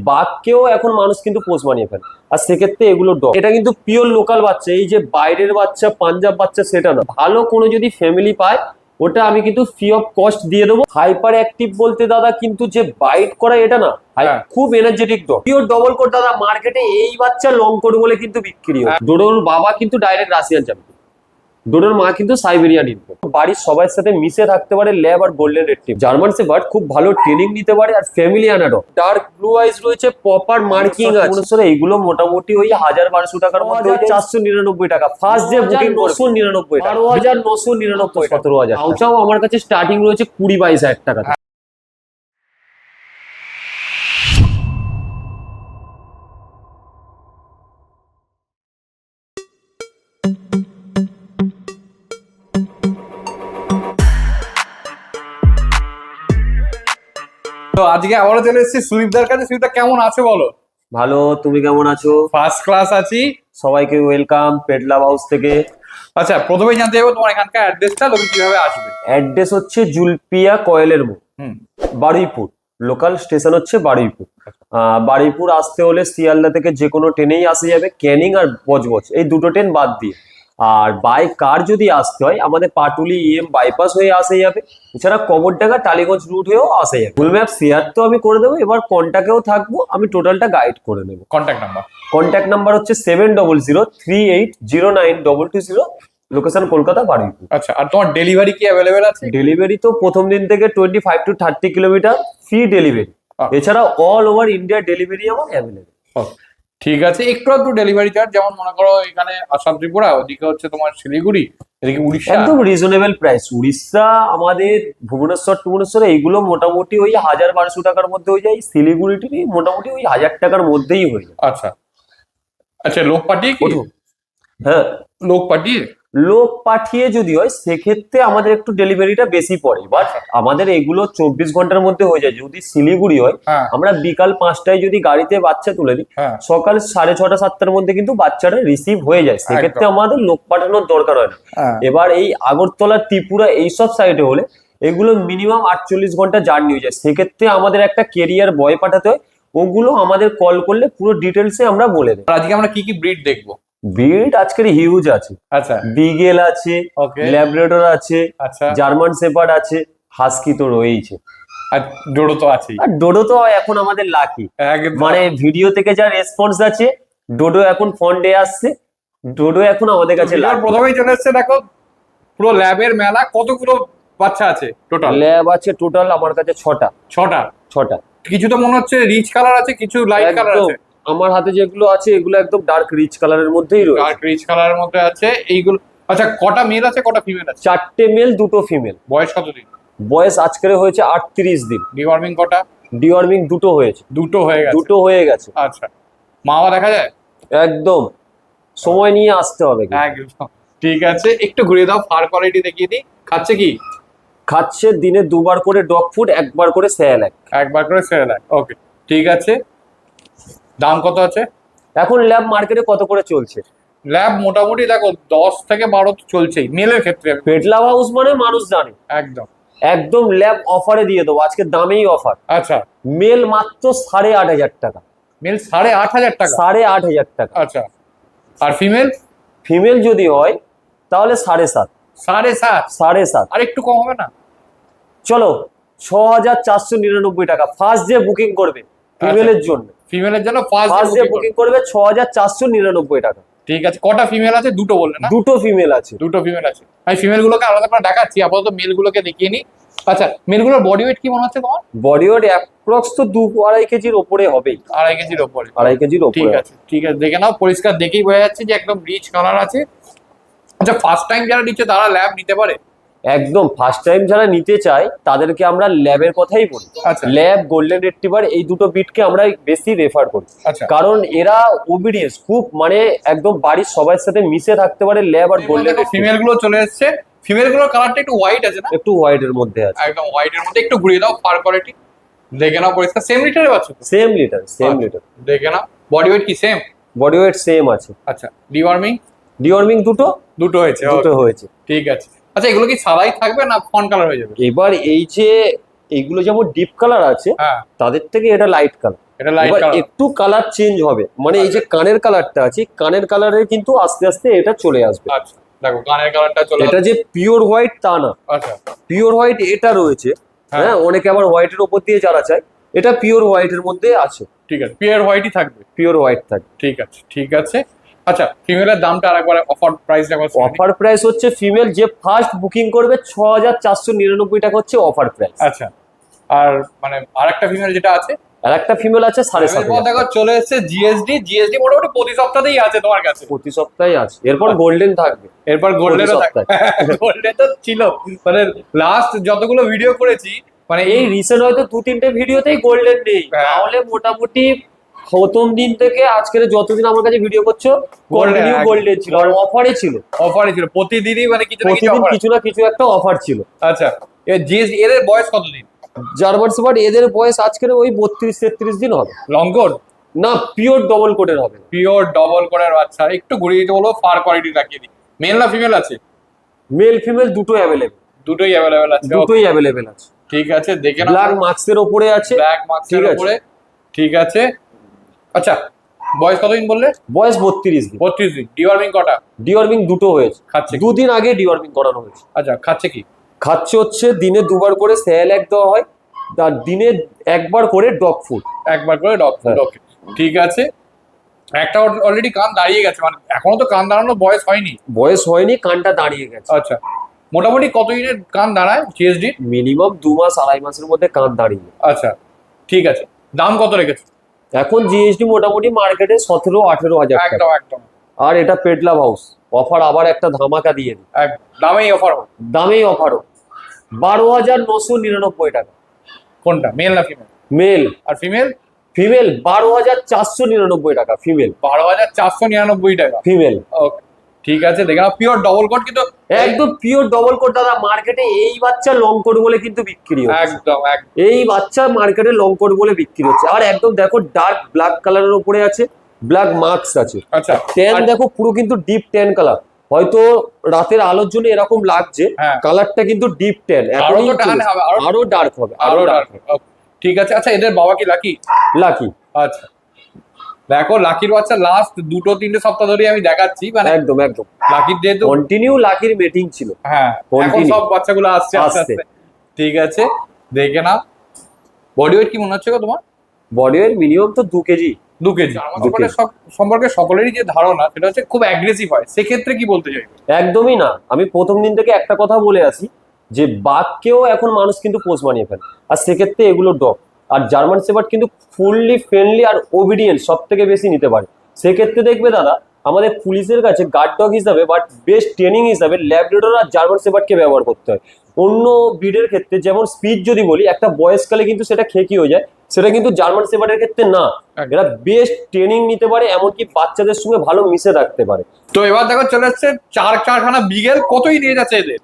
বাঘকেও এখন মানুষ কিন্তু পোষ মানিয়ে ফেলে, আর সেক্ষেত্রে এগুলো ডগ। এটা কিন্তু পিওর লোকাল বাচ্চা, এই যে বাইরের বাচ্চা পাঞ্জাব বাচ্চা সেটা না। ভালো কোনো যদি ফ্যামিলি পায় ওটা আমি কিন্তু ফ্রি অফ কস্ট দিয়ে দেবো। হাইপার অ্যাক্টিভ বলতে দাদা কিন্তু যে বাইট করা এটা না, খুব energetic dog, pure double coat দাদা। মার্কেটে এই বাচ্চা লং কোট বলে কিন্তু বিক্রি হয়। ডোডোর বাবা কিন্তু ডাইরেক্ট রাশিয়ান চ্যাম্পিয়ন, ডোডোর মা কিন্তু সাইবেরিয়ান ইম্পোর্ট। বাড়ির সবার সাথে মিশে থাকতে পারে ল্যাব আর গোল্ডেন রেট্রিভার। জার্মান শেফার্ড খুব ভালো ট্রেনিং নিতে পারে, আর family dog. Dark blue eyes রয়েছে, প্রপার মার্কিং আছে। এইগুলো মোটামুটি ওই 1000-1200 টাকার মধ্যে, 499 টাকা ফার্স্ট ডে বুকিং, 999 টাকা, 12,999, 17,000। আউচাও আমার কাছে স্টার্টিং রয়েছে 20-22 হাজার টাকা। তো আজকে আবারও চলে এসেছি সুদীপদার কাছে। সুদীপদা কেমন আছে বলো? ভালো, তুমি কেমন আছো? ফার্স্ট ক্লাস আছি। সবাইকে ওয়েলকাম পেট লাভ হাউস থেকে। আচ্ছা, প্রথমেই জানতে চাইবো তোমার এখানকার অ্যাড্রেসটা, লোকে কিভাবে আসবে? অ্যাড্রেস হচ্ছে জুলপিয়া কয়েলের মোড়, বারুইপুর। লোকাল স্টেশন হচ্ছে বারুইপুর। বারুইপুর আসতে হলে শিয়ালদা থেকে যে কোনো ট্রেনেই আসা যাবে, ক্যানিং আর বজবজ এই দুটো ট্রেন বাদ দিয়ে। আর বাই কার যদি আসতে হয় আমাদের পাটুলি বাইপাস হয়ে আসা যাবে, এছাড়া কবরডাঙ্গা টালিগঞ্জ রুট হয়েও আসা যাবে। গুগল ম্যাপ শেয়ার তো আমি করে দেবো, এবার কন্ট্যাক্টেও থাকবো, আমি টোটালটা গাইড করে নেবো। কন্ট্যাক্ট নাম্বার হচ্ছে 7003809220, লোকেশন কলকাতা, বারুইপুর। আচ্ছা, আর তোমার ডেলিভারি কি অ্যাভেলেবেল আছে? ডেলিভারি তো প্রথম দিন থেকে 25 to 30 কিলোমিটার ফ্রি ডেলিভারি, এছাড়া অল ওভার ইন্ডিয়া ডেলিভারি আমার অ্যাভেলেবেল। ঠিক আছে, একটু ডেলিভারি চার্জ, যেমন মনে করো এখানে আসাম ত্রিপুরা, ওদিকে হচ্ছে তোমার শিলিগুড়ি, এদিকে উড়িষ্যা, একদম রিজনেবল প্রাইস। উড়িষ্যা আমাদের ভুবনেশ্বর এইগুলো মোটামুটি ওই 1000-1200 টাকার মধ্যে হয়ে যায়। শিলিগুড়িটি মোটামুটি ওই 1000 টাকার মধ্যেই হয়ে যায়। আচ্ছা আচ্ছা, লোক পাঠিয়ে কি? হ্যাঁ, লোক পাঠিয়ে যদি হয় সেক্ষেত্রে আমাদের একটু ডেলিভারিটা বেশি পড়ে, বাট আমাদের এগুলো 24 ঘন্টার মধ্যে হয়ে যায়। যদি শিলিগুড়ি হয় আমরা বিকাল 5টায় যদি গাড়িতে বাচ্চা তুলে দিই, সকাল 6:30-7টার মধ্যে কিন্তু বাচ্চাটা রিসিভ হয়ে যায়, সেক্ষেত্রে আমাদের লোক পাঠানোর দরকার হয় না। এবার এই আগরতলা, ত্রিপুরা এইসব সাইডে হলে এগুলো মিনিমাম 48 ঘন্টা জার্নি হয়ে যায়, সেক্ষেত্রে আমাদের একটা কেরিয়ার বয় পাঠাতে হয়। ওগুলো আমাদের কল করলে পুরো ডিটেলসে আমরা বলে দেব। আজকে আমরা কি কি ব্রিড দেখবো? ব্রিড আজকের হিউজ আছে। আচ্ছা, বিগেল আছে, ল্যাব্রাডর আছে, জার্মান শেফার্ড আছে, হাস্কি তো রয়েছে, আর ডোডো তো আছেই। আর ডোডো তো এখন আমাদের লাকি, মানে ভিডিও থেকে যা রেসপন্স আছে, ডোডো এখন ফন্ডে আসছে, ডোডো এখন আমাদের কাছে লাকি। প্রথমেই চলে এসেছে, দেখো পুরো ল্যাবের মেলা। কতগুলো বাচ্চা আছে টোটাল? ল্যাব আছে টোটাল আমার কাছে 6টা। কিছু তো মনে হচ্ছে রিচ কালার আছে, কিছু লাইট কালার আছে। আমার হাতে যেগুলো আছে এগুলো একদম ডার্ক রিচ কালারের মধ্যেই রয়েছে। ডার্ক রিচ কালারের মধ্যে আছে এইগুলো। আচ্ছা, কটা মেল আছে কটা ফিমেল আছে? 4টে মেল 2টো ফিমেল। বয়স কতদিন? বয়স আজকে হয়েছে 38 দিন। ডিওয়ার্মিং কটা? ডিওয়ার্মিং 2টো হয়েছে। 2 হয়ে গেছে। আচ্ছা, মাওয়া দেখা যায়? একদম সময় নিয়ে আসতে হবে। একদম ঠিক আছে, একটু ঘুরিয়ে দাও, ফার কোয়ালিটি দেখিয়ে দিই। খাচ্ছে কি? খাচ্ছে দিনে 2বার করে ডগ ফুড, 1বার করে স্যালাড। ওকে, ঠিক আছে। দাম কত আছে এখন ল্যাব মার্কেটে কত করে চলছে? ল্যাব মোটামুটি দেখো 10 থেকে 12 তো চলছেই মেলের ক্ষেত্রে। পেট লাভ হাউস মানে মানুষ জানে। একদম ল্যাব অফারে দিয়ে দেবো, আজকে দামেই অফার। আচ্ছা, মেল মাত্র 8,500 টাকা। মেল 8,500 টাকা? 8,500 টাকা। আচ্ছা, আর ফিমেল যদি হয় তাহলে 7.5। 7.5 আর একটু কম হবে না? চলো 6,499 টাকা ফার্স্ট ডে বুকিং করবে ফিমেলের জন্য। ফার্স্ট ডে বুকিং করবে 6,499 টাকা। ঠিক আছে, কটা ফিমেল আছে? 2টো বললে না? 2টো ফিমেল আছে। আমি ফিমেল গুলোকে আলাদা করে দেখাচ্ছি, আপাতত মেল গুলোকে দেখিয়ে নি। আচ্ছা, মেল গুলোর বডি ওয়েট কি মনে হচ্ছে তোমার? বডি ওয়েট অ্যাপ্রক্স তো 2-2.5 কেজির উপরে হবেই। 2.5 কেজির উপরে? 2.5 কেজির উপরে। ঠিক আছে, দেখে নাও, পরিষ্কার দেখেই বোঝা যাচ্ছে যে একদম রিচ কালার আছে। আচ্ছা, ফার্স্ট টাইম যারা নিচ্ছে তারা ল্যাব নিতে পারে? একদম ফার্স্ট টাইম যারা নিতে চায় তাদেরকে আমরা ল্যাবের কথাই বলি। ল্যাব, গোল্ডেন রিট্রিভার এই দুটো বিটকে আমরা বেশি রেফার করি, কারণ এরা ওবিডিয়েন্স খুব, মানে একদম বাড়ির সবার সাথে মিশে থাকতে পারে। ল্যাব আর গোল্ডেন ফিমেল গুলো চলে এসেছে। ফিমেল গুলোর কালারটা একটু হোয়াইট আছে না? একটু হোয়াইটের মধ্যে আছে। একদম হোয়াইটের মধ্যে। একটু ঘুরিয়ে দাও, ফার কোয়ালিটি দেখে নাও পরিষ্কার। সেম লিটারে বাচ্চা? Same litre. দেখে নাও, বডি ওয়েট কি সেম? বডি ওয়েট সেম আছে। আচ্ছা, ডিওয়ার্মিং 2টো হয়েছে। ঠিক আছে। আচ্ছা, এগুলো কি সাদাই থাকবে না ফন কালার হয়ে যাবে? এবার এই যে এইগুলো যেমন ডিপ কালার আছে তাদের থেকে এটা লাইট কালার। এটা লাইট এবার কালার। একটু কালার চেঞ্জ হবে, মানে এই যে কানের কালারটা আছে, কানের কালারের কিন্তু আস্তে আস্তে এটা চলে আসবে। আচ্ছা দেখো কানের কালারটা চলে এটা যে পিওর হোয়াইট তা না, আচ্ছা পিওর হোয়াইট এটা রয়েছে। হ্যাঁ। হ্যাঁ, অনেকে আবার হোয়াইটের উপর দিয়ে যারা চায়, এটা পিওর হোয়াইটের মধ্যে আছে, ঠিক আছে, পিওর হোয়াইটই থাকবে। পিওর হোয়াইট থাকে। ঠিক আছে ঠিক আছে। আচ্ছা ফিমেলের দামটা আরেকবার অফার প্রাইস একবার শুনে নিই। অফার প্রাইস হচ্ছে ফিমেল যে ফার্স্ট বুকিং করবে 6499 টাকা হচ্ছে অফার প্রাইস। আচ্ছা আর মানে আরেকটা ফিমেল যেটা আছে আর একটা ফিমেল আছে এরপর 7500 দেখো চলে এসেছে জিএসডি। জিএসডি মোটামুটি প্রতি সপ্তাহেই আছে তোমার কাছে। প্রতি সপ্তাহে আছে, এরপর গোল্ডেন থাকবে। এরপর গোল্ডেনও থাকে। গোল্ডেন তো ছিল, মানে লাস্ট যতগুলো ভিডিও করেছি মানে এই রিসেন্ট হয়তো 2-3টে ভিডিওতেই গোল্ডেন নেই, হ্যাঁ। তাহলে মোটামুটি প্রথম দিন থেকে আজকের যতদিন আমার কাছে ভিডিও করছো Golden, একদম। গোল্ডেন ছিল, আর অফারে ছিল, অফারে ছিল প্রতিদিনই, মানে কিছু না কিছু প্রতিদিন offer। কিছু না কিছু একটা অফার ছিল। আচ্ছা জিএসডি এর বয়স কতদিন? জার্মান শেফার্ড এদের বয়স আজকের ওই 32-33 দিন হবে। Long coat? না, পিওর ডবল কোটের হবে। পিওর ডবল কোটের বাচ্চা। একটু ঘুরিয়ে দিতে বলো, ফার কোয়ালিটি রাখিয়ে দিই। মেল না ফিমেল আছে? মেল ফিমেল দুটোই অ্যাভেলেবেল, দুটোই অ্যাভেলেবেল আছে। দুটোই অ্যাভেলেবেল আছে। ঠিক আছে দেখে নাও। ব্ল্যাক মার্কসের ওপরে আছে, ব্ল্যাক মার্কসের ঠিক আছে। উপরে। ঠিক আছে। আচ্ছা বয়স কতদিন বললে? বয়স 32 দিন। 32 দিন। ডিওয়ার্মিং কটা? ডিওয়ার্মিং দুটো হয়েছে, খাচ্ছে কি? দুদিন আগে ডিওয়ার্মিং করানো হয়েছে। আচ্ছা খাচ্ছে কি? খাচ্ছে হচ্ছে দিনে 2বার করে স্যালাড দেওয়া হয়, আর দিনে 1বার করে ডগ ফুড। একবার করে ডগ ফুড। হ্যাঁ। ওকে ঠিক আছে। একটা অলরেডি কান দাঁড়িয়ে গেছে, মানে এখনো তো কান দাঁড়ানোর বয়স হয়নি। বয়স হয়নি, কানটা দাঁড়িয়ে গেছে। আচ্ছা মোটামুটি কতদিনের কান দাঁড়ায় জিএসডি? মিনিমাম 2 মাস 2.5 মাসের মধ্যে কান দাঁড়িয়ে। আচ্ছা ঠিক আছে। দাম কত রেখেছে? এখন জিএসটি মোটামুটি মার্কেটে 17-18 হাজার টাকা। একদম একদম আর এটা পেটলাভ হাউস অফার, আবার একটা ধামাকা দিয়ে দিই, একদম দামেই অফার হবে। দামেই অফারও 12,999 টাকা। কোনটা মেল না ফিমেল? মেল। আর ফিমেল? ফিমেল 12,499 টাকা ফিমেল। 12,499 টাকা ফিমেল ওকে ঠিক আছে। দেখে নাও পিওর ডবল কোট কিন্তু একদম পিওর ডবল কোট দাদা। মার্কেটে এই বাচ্চা লং কোট বলে কিন্তু বিক্রি হচ্ছে, একদম একদম। এই বাচ্চা মার্কেটে লং কোট বলে বিক্রি হচ্ছে। আর একদম দেখো ডার্ক ব্ল্যাক কালারের উপরে আছে, ব্ল্যাক মার্কস আছে। আচ্ছা ট্যান আর- দেখো পুরো কিন্তু ডিপ ট্যান কালার, হয়তো রাতের আলোর জন্য এরকম লাগছে, হ্যাঁ। কালারটা কিন্তু ডিপ ট্যান, আরো তো টান হবে, আরো ডার্ক হবে, আরো ডার্ক। ঠিক আছে। আচ্ছা এদের বাবা কি লাকি? লাকি। আচ্ছা দেখো লাকির বাচ্চা লাস্ট 2-3 সপ্তাহ ধরে আমি দেখাচ্ছি, মানে একদম একদম লাকির যেহেতু কন্টিনিউ লাকির মিটিং ছিল। হ্যাঁ এখন Continue। সব বাচ্চাগুলো আসছে আস্তে আসছে। আস্তে। ঠিক আছে দেখে নাও। বডি ওয়েট কি মনে হচ্ছে গো তোমার? বডি ওয়েট মিনিমাম তো 2 কেজি। 2 কেজি। সব সম্পর্কে সকলেরই যে ধারণা সেটা হচ্ছে খুব অ্যাগ্রেসিভ হয়, সেক্ষেত্রে কি বলতে চাইবে? একদমই না, আমি প্রথম দিন থেকে একটা কথা বলে আসি যে বাঘকেও এখন মানুষ কিন্তু পোষ মানিয়ে ফেলে, আর সেক্ষেত্রে এগুলো ডগ। আর জার্মান শেফার্ড কিন্তু ফুললি ফ্রেন্ডলি আর ওবিডিয়েন্ট সব থেকে বেশি নিতে পারে। সেক্ষেত্রে দেখবে দাদা, আমাদের পুলিশের কাছে গার্ড ডগ হিসাবে বাট বেস্ট ট্রেনিং হিসাবে ল্যাব্রাডর আর জার্মান শেফার্ডকে ব্যবহার করতে হয়। অন্য ব্রিডের ক্ষেত্রে যেমন স্পিড যদি বলি, একটা বয়সকালে কিন্তু সেটা খেকি হয়ে যায়, সেটা কিন্তু জার্মান শেফার্ডের ক্ষেত্রে না। এরা বেস্ট ট্রেনিং নিতে পারে, এমনকি বাচ্চাদের সঙ্গে ভালো মিশে রাখতে পারে। তো এবার দেখো চলে আসছে চারখানা বিগেল। কতই নিয়ে যাচ্ছে এদের?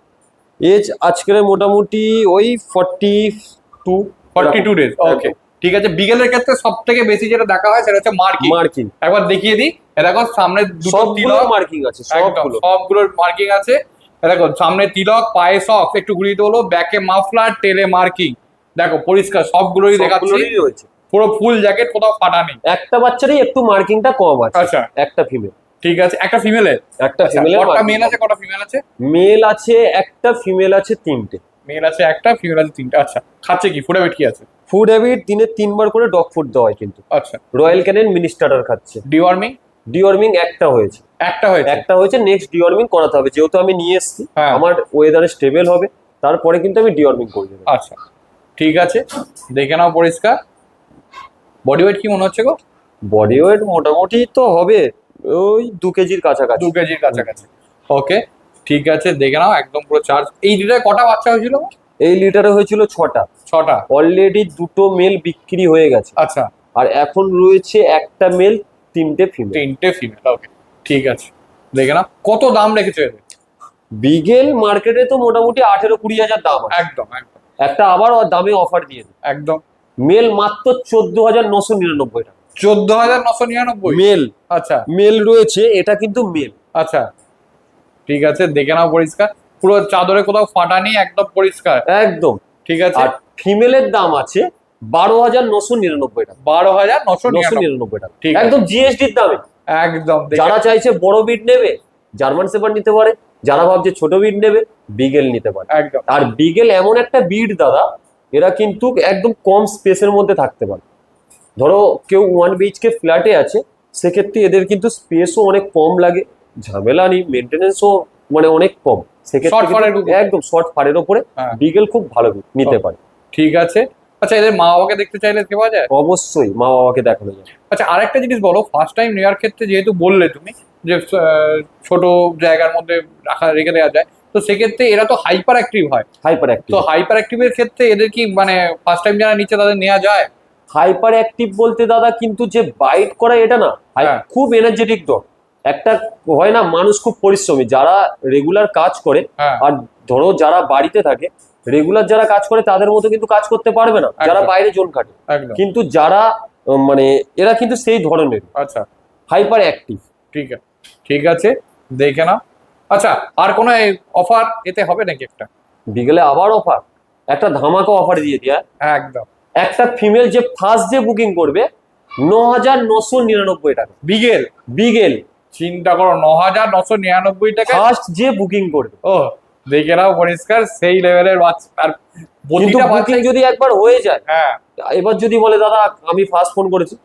এজ আজকের মোটামুটি ওই 42 ডেজ। ওকে ঠিক আছে। বিগেলের ক্ষেত্রে সব থেকে বেশি যেটা দেখা হয় সেটা হচ্ছে মার্কিং। মার্কিং, একবার দেখিয়ে দিই। এ দেখো সামনে দুটো সবগুলো তিলক, মার্কিং আছে, একদম সবগুলো। সবগুলোর মার্কিং আছে। এ দেখো সামনে তিলক, পায়ে সক্স, একটু ঘুরিয়ে দিতে হলো, ব্যাকে মাফলার, টেলে মার্কিং। দেখো পরিষ্কার সবগুলোই দেখাচ্ছি, সবগুলোরই রয়েছে। পুরো ফুল জ্যাকেট, কোথাও ফাটা নেই। একটা বাচ্চারই একটু মার্কিংটা কম আছে। আচ্ছা একটা ফিমেল, ঠিক আছে। একটা ফিমেলের? একটা ফিমেলের কটা মেল আছে কটা ফিমেল আছে? মেল আছে একটা, ফিমেল আছে 3টে। মেল আছে একটা, ফিমেল আছে 3টে। আচ্ছা খাচ্ছে কি? ফুড হ্যাবিট কি আছে? ফুড হ্যাবিট দিনে 3বার করে ডগ ফুড দেওয়া হয় কিন্তু। আচ্ছা রয়্যাল ক্যানেন মিনি স্টার্টার খাচ্ছে। ডিওয়ার্মিং? ডিওয়ার্মিং একটা হয়েছে, একটা হয়েছে। নেক্সট ডিওয়ার্মিং করাতে হবে, যেহেতু আমি নিয়ে এসেছি হ্যাঁ। আমার ওয়েদারে স্টেবল হবে, তারপরে কিন্তু আমি ডিওয়ার্মিং করে দেবো। আচ্ছা ঠিক আছে দেখে নাও পরিষ্কার। বডি ওয়েট কি মনে হচ্ছে গো? বডি ওয়েট মোটামুটি তো হবে ওই 2 কেজির কাছাকাছি। 2 কেজির কাছাকাছি। ওকে ঠিক আছে দেখে নাও একদম পুরো চার্জ। এই দুটায় কটা বাচ্চা হয়েছিল? এই লিটারে হয়েছিল 6টা। 6টা। অলরেডি 2টো মেল বিক্রি হয়ে গেছে, আচ্ছা আর এখন রয়েছে একটা মেল 3টে ফিমেল। 3টে ফিমেল। ওকে ঠিক আছে দেখে নাও। কত দাম রেখেছো এদের? বিগেল মার্কেটে তো মোটামুটি 18-20 হাজার দাম আছে। একদম একদম একটা আবার দামে অফার দিয়ে দিই, একদম। মেল মাত্র 14,999 টাকা। 14,999? মেল, আচ্ছা মেল রয়েছে, এটা কিন্তু মেল। আচ্ছা ঠিক আছে দেখে নাও পরিষ্কার, পুরো চাদরে কোথাও ফাটা নেই, একদম পরিষ্কার। একদম। ঠিক আছে। আর ফিমেলের দাম আছে 12,999 টাকা। 12,999 টাকা ঠিক আছে। একদম জিএসটির দামে। একদম যারা চাইছে বড় বিট নেবে জার্মান শেপার্ড নিতে পারে, যারা ভাবছে ছোট বিট নেবে বিগেল নিতে পারে। একদম আর বিগেল এমন একটা বিট দাদা, এরা কিন্তু একদম কম স্পেসের মধ্যে থাকতে পারে। ধরো কেউ 1 BHK ফ্ল্যাটে আছে, সেক্ষেত্রে এদের কিন্তু স্পেসও অনেক কম লাগে, ঝামেলা নেই, মেনটেনেন্সও মানে অনেক কম। সেক্ষেত্রে Short ফারের কিন্তু উপর। একদম শর্ট ফারের ওপরে হ্যাঁ। বিগেল খুব ভালো বিট নিতে পারে। ঠিক আছে। আচ্ছা, এদের মা বাবাকে দেখতে চাইলে দেখতে পাওয়া যায়? অবশ্যই মা বাবাকে দেখানো যায়। আচ্ছা, আরেকটা জিনিস বলো, ফার্স্ট টাইম নেওয়ার ক্ষেত্রে যেহেতু বললে তুমি যে ছোট জায়গার মধ্যে রেখে দেওয়া যায়, তো সেক্ষেত্রে এরা তো হাইপার অ্যাক্টিভ হয়। Hyper active. তো হাইপার অ্যাক্টিভের ক্ষেত্রে এদের কি মানে ফার্স্ট টাইম যারা নিচ্ছে তাদের নেওয়া যায়? হাইপার অ্যাক্টিভ বলতে দাদা কিন্তু যে বাইট করা এটা না, হ্যাঁ। খুব এনার্জেটিক ডগ। একটা হয় না মানুষ খুব পরিশ্রমী, যারা রেগুলার কাজ করে, হ্যাঁ। আর ধরো যারা বাড়িতে থাকে রেগুলার যারা কাজ করে তাদের মতো কিন্তু কাজ করতে পারবে না, যারা একদম। বাইরে জোন কাটে। একদম। কিন্তু যারা মানে এরা কিন্তু সেই ধরনের আচ্ছা, হাইপার অ্যাক্টিভ। ঠিক আছে, ঠিক আছে, দেখে নাও। আচ্ছা, আর কোনো অফার এতে হবে নাকি একটা? বিকেলে আবার অফার, একটা ধামাকা অফার দিয়ে দিয়া। একদম। একটা ফিমেল যে ফার্স্ট যে বুকিং করবে 9,999 টাকা বিগেল। বিগেল, চিন্তা করো, 9,999 টাকা। ফার্স্ট যে বুকিং করবে। ও, দেখে নাও পরিষ্কার সেই লেভেলের বাচ্চা। আর কিন্তু প্রতিটা বুকিং বাচ্চা। যদি একবার হয়ে যায়, হ্যাঁ। এবার যদি বলে দাদা আমি ফার্স্ট ফোন করেছি,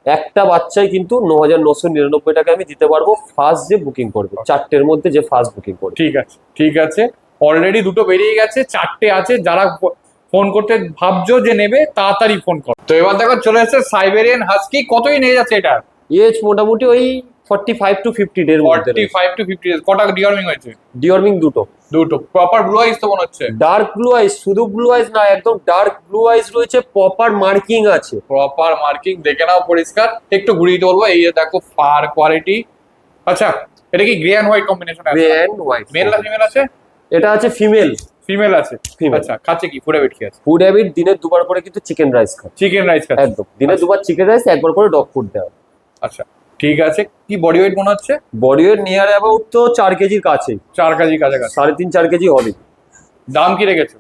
একটা বাচ্চাই কিন্তু 9,999 টাকা আমি দিতে পারবো ফার্স্ট যে বুকিং করবে, 4টের মধ্যে যে ফার্স্ট বুকিং করবে। ঠিক আছে, ঠিক আছে। অলরেডি দুটো বেরিয়ে গেছে, 4টে আছে। যারা ফোন করতে ভাবছো যে নেবে, তাড়াতাড়ি ফোন করো। তো এবার দেখো চলে এসেছে সাইবেরিয়ান হাস্কি। কতই নিয়ে যাচ্ছে এটা? এজ মোটামুটি ওই 45 to 50 ডের মধ্যে। 45 to 50 days। কটা ডিওর্মিং হয়েছে? ডিওর্মিং দুটো। দুটো। প্রপার ব্লু আইস তো মনে হচ্ছে। ডার্ক ব্লু আইস, শুধু ব্লু আইস না, একদম ডার্ক ব্লু আইস রয়েছে, প্রপার মার্কিং আছে। প্রপার মার্কিং, দেখে নাও পরিষ্কার। একটু ঘুরিয়ে বলবো, এই যে দেখো ফার কোয়ালিটি। আচ্ছা, এটা কি গ্রে অ্যান্ড হোয়াইট কম্বিনেশন আছে? Grey and white. মেল না ফিমেল আছে? এটা আছে ফিমেল। ফিমেল আছে। Female। আচ্ছা, খাচ্ছে কি? ফুড হ্যাবিট কি আছে? ফুড হ্যাবিট দিনে দুবার করে কিন্তু চিকেন রাইস খায়। চিকেন রাইস খাচ্ছে। একদম দিনে দুবার চিকেন রাইস, একবার করে ডগ ফুড দেওয়া। আচ্ছা, ঠিক আছে। কি বডি ওয়েট মনে হচ্ছে? বডি ওয়েট নিয়ার অ্যাবাউট তো 4 কেজির কাছে, 4 কেজি কাছাকাছি। 3.5-4 কেজি হবে। দাম কি রেখেছো?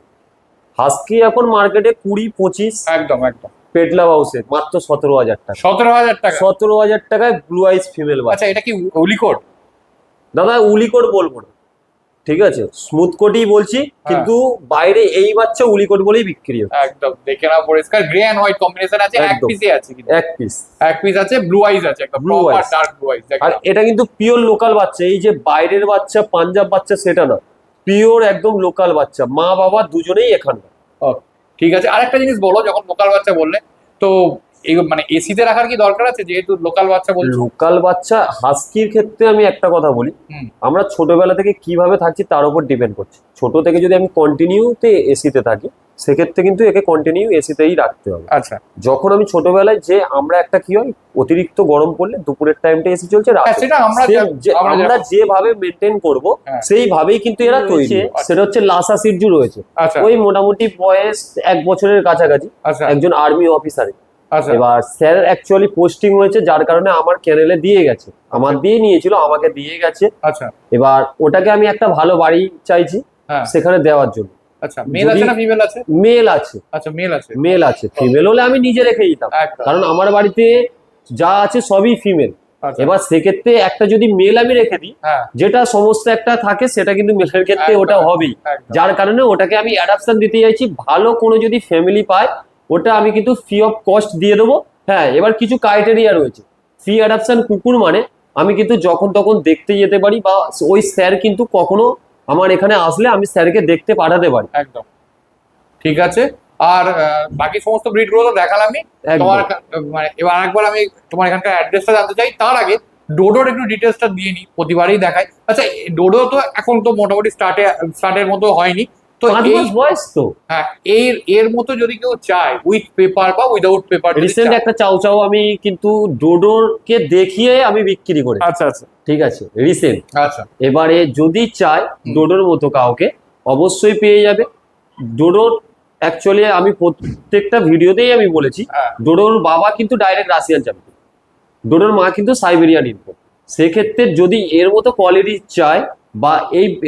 হাস্কি এখন মার্কেটে 20-25। একদম একদম। পেটলা হাউসে মাত্র 17,000 টাকা। 17,000 টাকা। 17,000 টাকায় ব্লু আইস ফিমেল বাচ্চা। আচ্ছা, এটা কি উলিকোট? দাদা উলিকোট বলবো না, ঠিক আছে, স্মুথ কোটই বলছি, কিন্তু বাইরে এই বাচ্চা উলিকোট বলেই বিক্রি হয়। একদম, দেখে নাও পরিষ্কার। গ্রে এন্ড হোয়াইট কম্বিনেশন আছে। এক একদম। পিসে আছে কিন্তু। এক পিস। এক পিস আছে। ব্লু আইজ আছে, একদম Blue proper eyes। Dark blue eyes. আর এটা কিন্তু পিওর লোকাল বাচ্চা, এই যে বাইরের বাচ্চা পাঞ্জাব বাচ্চা সেটা না, পিওর একদম লোকাল বাচ্চা, মা বাবা দুজনেই এখানকার। ঠিক আছে। আরেকটা জিনিস বলো, যখন লোকাল বাচ্চা বললে, তো এই মানে এসিতে রাখার কি দরকার আছে, যেহেতু লোকাল বাচ্চা বলছো? লোকাল বাচ্চা হাস্কির ক্ষেত্রে আমি একটা কথা বলি, হুম। আমরা ছোটবেলা থেকে কিভাবে থাকছি তার উপর ডিপেন্ড করছে। ছোট থেকে যদি আমি কন্টিনিউতে এসিতে থাকি, সেক্ষেত্রে কিন্তু একে কন্টিনিউ এসিতেই রাখতে হবে। আচ্ছা। যখন আমি ছোটবেলায় যে আমরা একটা কি হয়, অতিরিক্ত গরম পড়লে দুপুরের টাইমটা এসি চলছে, হ্যাঁ, সেটা আমরা আমরা যেভাবে মেনটেন করব হ্যাঁ। সেইভাবেই কিন্তু এরা তৈরি। সেটা হচ্ছে লাসা সিরজু রয়েছে, আচ্ছা। ওই মোটামুটি বয়স 1 বছরের কাছাকাছি, আচ্ছা। একজন আর্মি অফিসারে। আচ্ছা। এবার স্যার অ্যাকচুয়ালি পোস্টিং হয়েছে, যার কারণে আমার ক্যানেলে দিয়ে গেছে, আমার দিয়ে নিয়েছিল, আমাকে দিয়ে গেছে। আচ্ছা। এবার ওটাকে আমি একটা ভালো বাড়ি চাইছি হ্যাঁ। সেখানে দেওয়ার জন্য। আচ্ছা, মেল আছে না ফিমেল আছে? মেল আছে। আচ্ছা, মেল আছে। মেল আছে, ফিমেল হলে আমি নিজে রেখে দিতাম, একদম। কারণ আমার বাড়িতে যা আছে সবই ফিমেল। আচ্ছা। এবার সেক্ষেত্রে একটা যদি মেল আমি রেখে দিই, হ্যাঁ। যেটা সমস্ত একটা থাকে সেটা কিন্তু মেলের ক্ষেত্রে একদম, ওটা হবেই, একদম। যার কারণে ওটাকে আমি অ্যাডাপশন দিতে চাইছি। ভালো কোনো যদি ফ্যামিলি পায় ওটা আমি কিন্তু ফ্রি অফ কস্ট দিয়ে দেবো। হ্যাঁ, এবার কিছু ক্রাইটেরিয়া রয়েছে। ফ্রি অ্যাডাপশন কুকুর মানে আমি কিন্তু যখন তখন দেখতে যেতে পারি, বা ওই স্যার কিন্তু কখনো আমার এখানে আসলে আমি স্যারকে দেখতে পাঠাতে পারি। একদম, ঠিক আছে। আর বাকি সমস্ত ব্রিড গুলো তো দেখালামই। একদম। তোমার মানে এবার একবার আমি তোমার এখানকার অ্যাড্রেসটা জানতে চাই। তার আগে ডোডোর একটু ডিটেলসটা দিয়ে নিই, প্রতিবারই দেখাই। আচ্ছা, ডোডো তো এখন তো মোটামুটি স্টার্টের মতো হয়নি তো, 5 মাস বয়স তো। হ্যাঁ, এর মতো যদি কেউ চায় উইথ পেপার বা উইদাউট পেপার। রিসেন্ট একটা চাও চাও আমি কিন্তু ডোডোরকে দেখিয়ে আমি বিক্রি করি। আচ্ছা আচ্ছা, ঠিক আছে, রিসেন্ট। আচ্ছা। এবারে যদি চায় ডোডোর মতো কাউকে, অবশ্যই পেয়ে যাবে। ডোডোর অ্যাকচুয়ালি আমি প্রত্যেকটা ভিডিওতেই আমি বলেছি, হ্যাঁ। ডোডোর বাবা কিন্তু ডাইরেক্ট রাশিয়ান চ্যাম্পিয়ন, ডোডোর মা কিন্তু সাইবেরিয়ান ইম্পোর্ট। সেক্ষেত্রে যদি এর মতো কোয়ালিটি চায় বা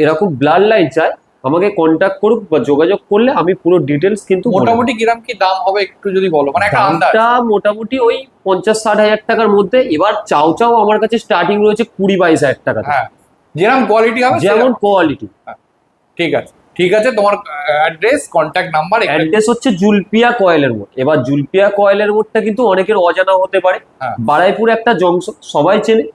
এরকম ব্লাড লাইন চায়, আমাকে কন্ট্যাক্ট করুক বা যোগাযোগ করলে আমি পুরো ডিটেলস কিন্তু বলে দেব। মোটামুটি কিরাম কি দাম হবে একটু যদি বলো, মানে একটা আন্দাজ। দামটা মোটামুটি ওই 50-60 হাজার টাকার মধ্যে। এবার চাও চাও আমার কাছে স্টার্টিং রয়েছে 20-22 হাজার টাকা থেকে। হ্যাঁ, যেরকম কোয়ালিটি হবে যেমন কোয়ালিটি। ঠিক আছে, ঠিক আছে। তোমার অ্যাড্রেস, কন্ট্যাক্ট নাম্বার। অ্যাড্রেস হচ্ছে জুলপিয়া কয়েলের মোড়। এবার জুলপিয়া কয়েলের মোড়টা কিন্তু অনেকের অজানা হতে পারে। হ্যাঁ। বারাইপুর একটা জংশন, সবাই চেনে।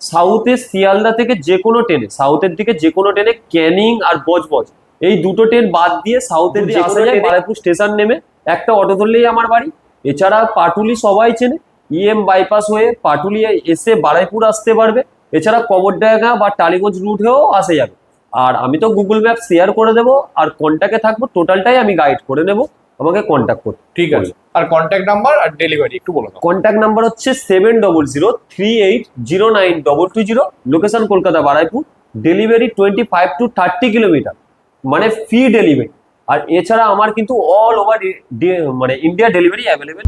সাউথে শিয়ালদা থেকে যে কোনো ট্রেনে, সাউথের দিকে যে কোনো ট্রেনে ক্যানিং আর বজবজ এই দুটো ট্রেন বাদ দিয়ে সাউথের দিকে আসা যায়। বারাইপুর স্টেশন নেমে একটা অটো ধরলেই আমার বাড়ি। এছাড়া পাটুলি সবাই চেনে, ইএম বাইপাস হয়ে পাটুলি এসে বারাইপুর আসতে পারবে। এছাড়া কবরডাঙ্গা বা টালিগঞ্জ রুট হয়েও আসা যাবে। আর আমি তো গুগল ম্যাপ শেয়ার করে দেবো, আর কন্ট্যাক্টে থাকবো, টোটালটাই আমি গাইড করে নেবো, আমাকে কন্ট্যাক্ট করতে। ঠিক আছে, আর কন্ট্যাক্ট নাম্বার আর ডেলিভারি একটু বলো দাও। কন্ট্যাক্ট নাম্বার হচ্ছে 7003809220, location Kolkata Baruipur. Delivery 25 to 30 kilometre, মানে ফ্রি ডেলিভারি। আর এছাড়া আমার কিন্তু অল ওভার মানে ইন্ডিয়া ডেলিভারি অ্যাভেলেবেল।